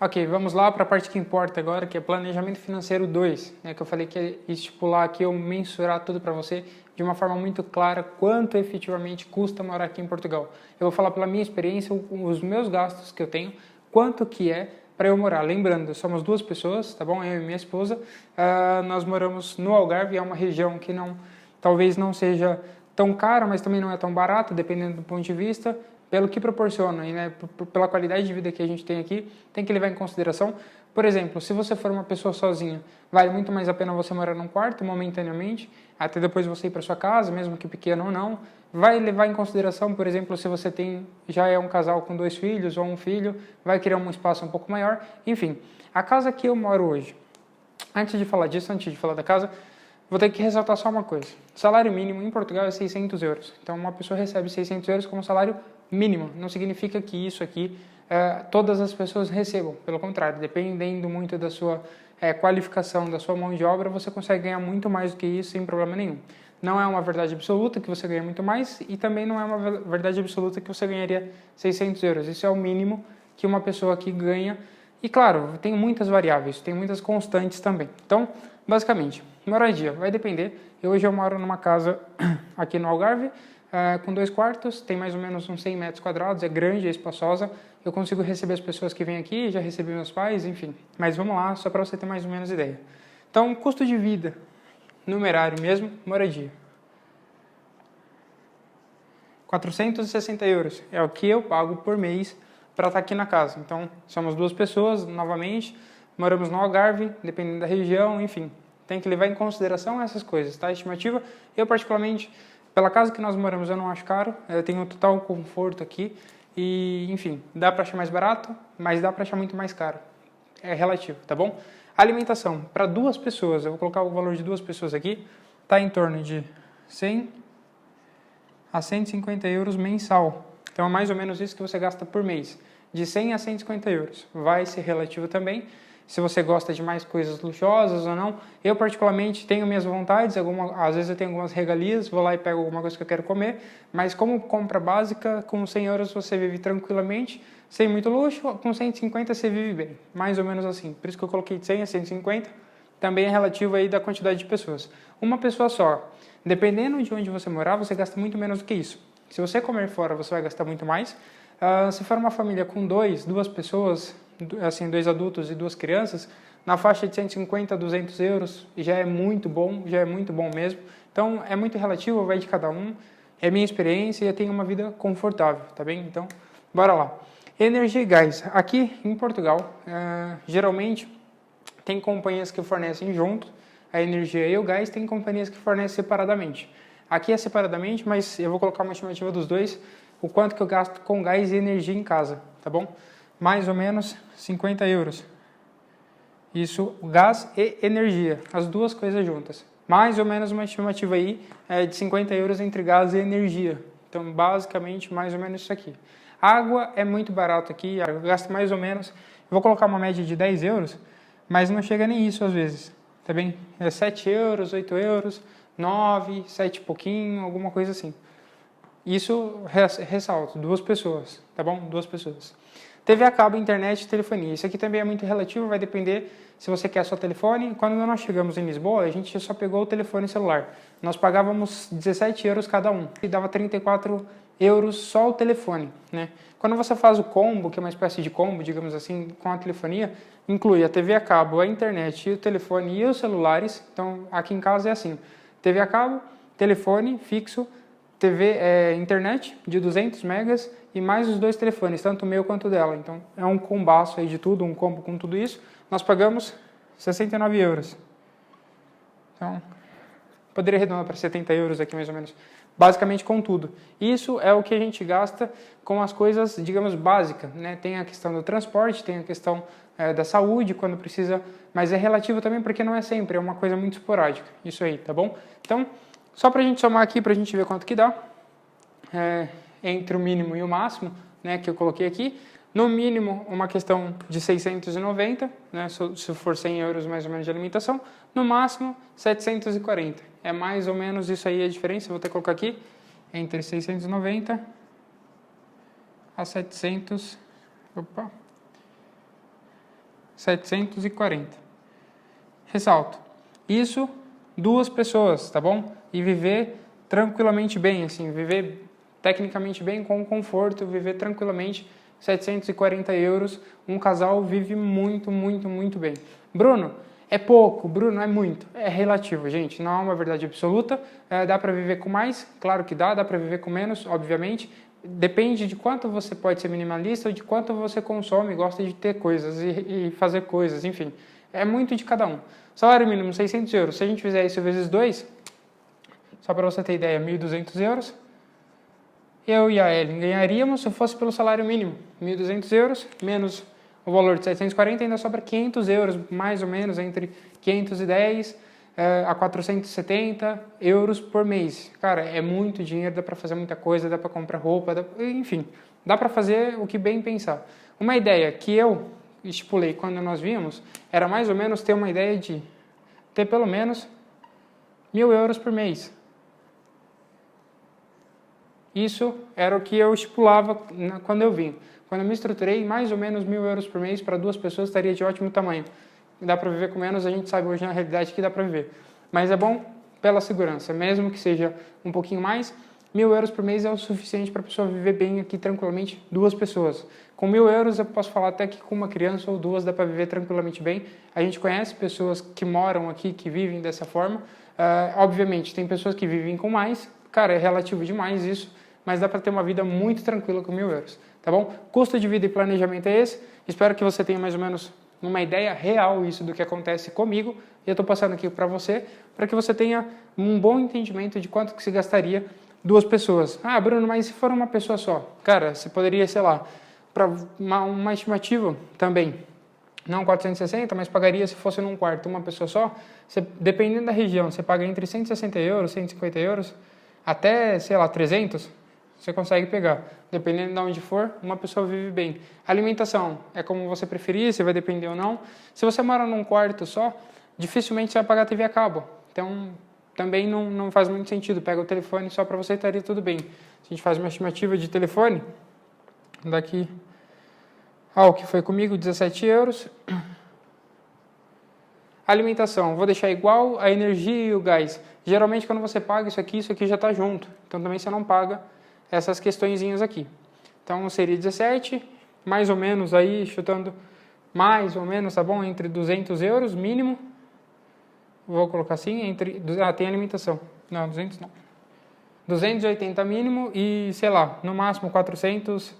Ok, vamos lá para a parte que importa agora, que é planejamento financeiro 2, né, que eu falei que é estipular aqui, eu mensurar tudo para você de uma forma muito clara quanto efetivamente custa morar aqui em Portugal. Eu vou falar pela minha experiência, os meus gastos que eu tenho, quanto que é para eu morar. Lembrando, somos duas pessoas, tá bom? Eu e minha esposa, nós moramos no Algarve, é uma região que talvez não seja tão cara, mas também não é tão barata, dependendo do ponto de vista, pelo que proporciona e né, pela qualidade de vida que a gente tem aqui, tem que levar em consideração. Por exemplo, se você for uma pessoa sozinha, vale muito mais a pena você morar num quarto momentaneamente, até depois você ir para sua casa, mesmo que pequeno ou não. Vai levar em consideração, por exemplo, se você já é um casal com 2 filhos ou um filho, vai criar um espaço um pouco maior. Enfim, a casa que eu moro hoje, antes de falar disso, antes de falar da casa, vou ter que ressaltar só uma coisa. Salário mínimo em Portugal é 600 euros. Então, uma pessoa recebe 600 euros como salário mínimo. Não significa que isso aqui todas as pessoas recebam. Pelo contrário, dependendo muito da sua qualificação, da sua mão de obra, você consegue ganhar muito mais do que isso sem problema nenhum. Não é uma verdade absoluta que você ganha muito mais e também não é uma verdade absoluta que você ganharia 600 euros. Isso é o mínimo que uma pessoa aqui ganha. E claro, tem muitas variáveis, tem muitas constantes também. Então, basicamente, moradia vai depender. Hoje eu moro numa casa aqui no Algarve, com 2 quartos, tem mais ou menos uns 100 metros quadrados, é grande, é espaçosa. Eu consigo receber as pessoas que vêm aqui, já recebi meus pais, enfim. Mas vamos lá, só para você ter mais ou menos ideia. Então, custo de vida, numerário mesmo, moradia. 460 euros é o que eu pago por mês para estar aqui na casa. Então, somos 2 pessoas, novamente, moramos no Algarve, dependendo da região, enfim. Tem que levar em consideração essas coisas, tá? Estimativa, eu particularmente, pela casa que nós moramos, eu não acho caro, eu tenho total conforto aqui e, enfim, dá para achar mais barato, mas dá para achar muito mais caro. É relativo, tá bom? Alimentação, para 2 pessoas, eu vou colocar o valor de 2 pessoas aqui, tá em torno de 100 a 150 euros mensal. Então é mais ou menos isso que você gasta por mês, de 100 a 150 euros. Vai ser relativo também, se você gosta de mais coisas luxuosas ou não. Eu particularmente tenho minhas vontades, às vezes eu tenho algumas regalias, vou lá e pego alguma coisa que eu quero comer, mas como compra básica, com 100 euros você vive tranquilamente, sem muito luxo, com 150 você vive bem, mais ou menos assim. Por isso que eu coloquei de 100 a 150, também é relativo aí da quantidade de pessoas. Uma pessoa só, dependendo de onde você morar, você gasta muito menos do que isso. Se você comer fora, você vai gastar muito mais. Se for uma família com duas pessoas, assim, 2 adultos e 2 crianças, na faixa de 150 a 200 euros, já é muito bom mesmo. Então, é muito relativo, vai de cada um. É minha experiência e eu tenho uma vida confortável, tá bem? Então, bora lá. Energia e gás. Aqui em Portugal, geralmente, tem companhias que fornecem junto a energia e o gás, tem companhias que fornecem separadamente. Aqui é separadamente, mas eu vou colocar uma estimativa dos dois, o quanto que eu gasto com gás e energia em casa, tá bom? Mais ou menos 50 euros. Isso, gás e energia, as duas coisas juntas. Mais ou menos uma estimativa aí de 50 euros entre gás e energia. Então, basicamente, mais ou menos isso aqui. Água é muito barato aqui, eu gasto mais ou menos, eu vou colocar uma média de 10 euros, mas não chega nem isso às vezes, tá bem? É 7 euros, 8 euros, 9, 7 e pouquinho, alguma coisa assim. Isso, ressalto, 2 pessoas, tá bom? 2 pessoas. TV a cabo, internet e telefonia. Isso aqui também é muito relativo, vai depender se você quer só telefone. Quando nós chegamos em Lisboa, a gente só pegou o telefone celular. Nós pagávamos 17 euros cada um e dava 34 euros só o telefone, né? Quando você faz o combo, que é uma espécie de combo, digamos assim, com a telefonia, inclui a TV a cabo, a internet, o telefone e os celulares. Então, aqui em casa é assim, TV a cabo, telefone fixo, internet de 200 megas e mais os 2 telefones, tanto o meu quanto o dela. Então, é um combaço aí de tudo, um combo com tudo isso. Nós pagamos 69 euros. Então, poderia arredondar para 70 euros aqui mais ou menos. Basicamente com tudo. Isso é o que a gente gasta com as coisas, digamos, básicas, né? Tem a questão do transporte, tem a questão da saúde, quando precisa, mas é relativo também porque não é sempre, é uma coisa muito esporádica. Isso aí, tá bom? Então, só para a gente somar aqui, para a gente ver quanto que dá, entre o mínimo e o máximo, né, que eu coloquei aqui. No mínimo, uma questão de 690, né, se for 100 euros mais ou menos de alimentação. No máximo, 740. É mais ou menos isso aí a diferença, eu vou ter que colocar aqui, entre 690 a 700, 740. Ressalto, isso 2 pessoas, tá bom? E viver tranquilamente bem, assim, viver tecnicamente bem, com conforto, viver tranquilamente, 740 euros, um casal vive muito, muito, muito bem. Bruno, é pouco, Bruno, é muito, é relativo, gente, não é uma verdade absoluta, dá para viver com mais? Claro que dá para viver com menos, obviamente, depende de quanto você pode ser minimalista ou de quanto você consome, gosta de ter coisas e fazer coisas, enfim, é muito de cada um. Salário mínimo, 600 euros, se a gente fizer isso vezes 2, só para você ter ideia, 1.200 euros, eu e a Ellen ganharíamos se fosse pelo salário mínimo, 1.200 euros, menos o valor de 740, ainda sobra 500 euros, mais ou menos, entre 510 a 470 euros por mês. Cara, é muito dinheiro, dá para fazer muita coisa, dá para comprar roupa, enfim, dá para fazer o que bem pensar. Uma ideia que eu estipulei quando nós vimos era mais ou menos ter uma ideia de ter pelo menos 1.000 euros por mês. Isso era o que eu estipulava quando eu vim. Quando eu me estruturei, mais ou menos 1.000 euros por mês para 2 pessoas estaria de ótimo tamanho. Dá para viver com menos, a gente sabe hoje na realidade que dá para viver. Mas é bom pela segurança, mesmo que seja um pouquinho mais, 1.000 euros por mês é o suficiente para a pessoa viver bem aqui tranquilamente, 2 pessoas. Com 1.000 euros eu posso falar até que com uma criança ou 2 dá para viver tranquilamente bem. A gente conhece pessoas que moram aqui, que vivem dessa forma. Obviamente, tem pessoas que vivem com mais. Cara, é relativo demais isso, mas dá para ter uma vida muito tranquila com 1.000 euros, tá bom? Custo de vida e planejamento é esse. Espero que você tenha mais ou menos uma ideia real isso do que acontece comigo. E eu estou passando aqui para você, para que você tenha um bom entendimento de quanto que se gastaria 2 pessoas. Ah, Bruno, mas se for uma pessoa só? Cara, você poderia, sei lá, para uma estimativa também, não 460, mas pagaria se fosse num quarto, uma pessoa só. Você, dependendo da região, você paga entre 160 euros, 150 euros, até, sei lá, 300, você consegue pegar. Dependendo de onde for, uma pessoa vive bem. Alimentação é como você preferir, se vai depender ou não. Se você mora num quarto só, dificilmente você vai pagar TV a cabo. Então, também não faz muito sentido. Pega o telefone só para você e estaria tudo bem. Se a gente faz uma estimativa de telefone, daqui ao que foi comigo, 17 euros. Alimentação, vou deixar igual, a energia e o gás. Geralmente, quando você paga isso aqui já está junto. Então, também você não paga essas questõezinhas aqui. Então, seria 17, mais ou menos aí, chutando mais ou menos, tá bom? Entre 200 euros, mínimo. Vou colocar assim, tem alimentação. Não, 200 não. 280 mínimo e, sei lá, no máximo 400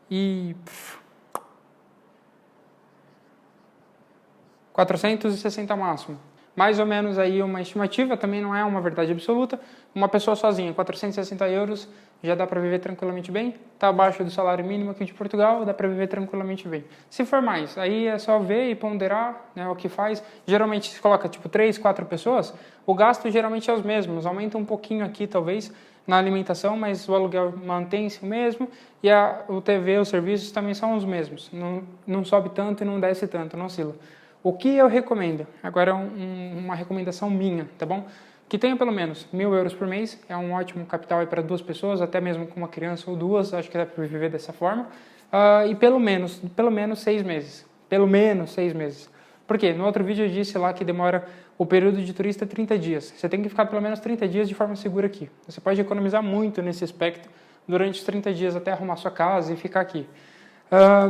e... 460 máximo. Mais ou menos aí uma estimativa, também não é uma verdade absoluta. Uma pessoa sozinha, 460 euros, já dá para viver tranquilamente bem. Está abaixo do salário mínimo aqui de Portugal, dá para viver tranquilamente bem. Se for mais, aí é só ver e ponderar, né, o que faz. Geralmente se coloca tipo 3, 4 pessoas, o gasto geralmente é os mesmos. Aumenta um pouquinho aqui talvez na alimentação, mas o aluguel mantém-se o mesmo e o TV, os serviços também são os mesmos. Não sobe tanto e não desce tanto, não oscila. O que eu recomendo? Agora é uma recomendação minha, tá bom? Que tenha pelo menos 1.000 euros por mês, é um ótimo capital para 2 pessoas, até mesmo com uma criança ou 2, acho que dá para viver dessa forma. E pelo menos 6 meses. Pelo menos 6 meses. Por quê? No outro vídeo eu disse lá que demora o período de turista 30 dias. Você tem que ficar pelo menos 30 dias de forma segura aqui. Você pode economizar muito nesse aspecto durante os 30 dias até arrumar sua casa e ficar aqui.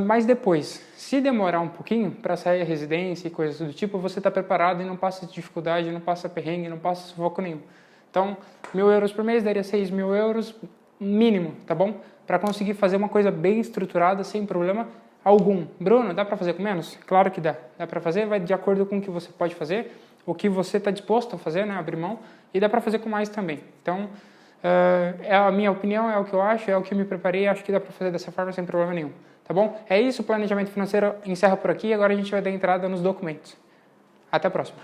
Mas depois, se demorar um pouquinho para sair a residência e coisas do tipo, você está preparado e não passa dificuldade, não passa perrengue, não passa sufoco nenhum. Então, 1.000 euros por mês daria 6.000 euros mínimo, tá bom? Para conseguir fazer uma coisa bem estruturada, sem problema algum. Bruno, dá para fazer com menos? Claro que dá. Dá para fazer, vai de acordo com o que você pode fazer, o que você está disposto a fazer, né? Abrir mão, e dá para fazer com mais também. Então, é a minha opinião, é o que eu acho, é o que eu me preparei, acho que dá para fazer dessa forma sem problema nenhum. Tá bom? É isso, o planejamento financeiro encerra por aqui, agora a gente vai dar entrada nos documentos. Até a próxima.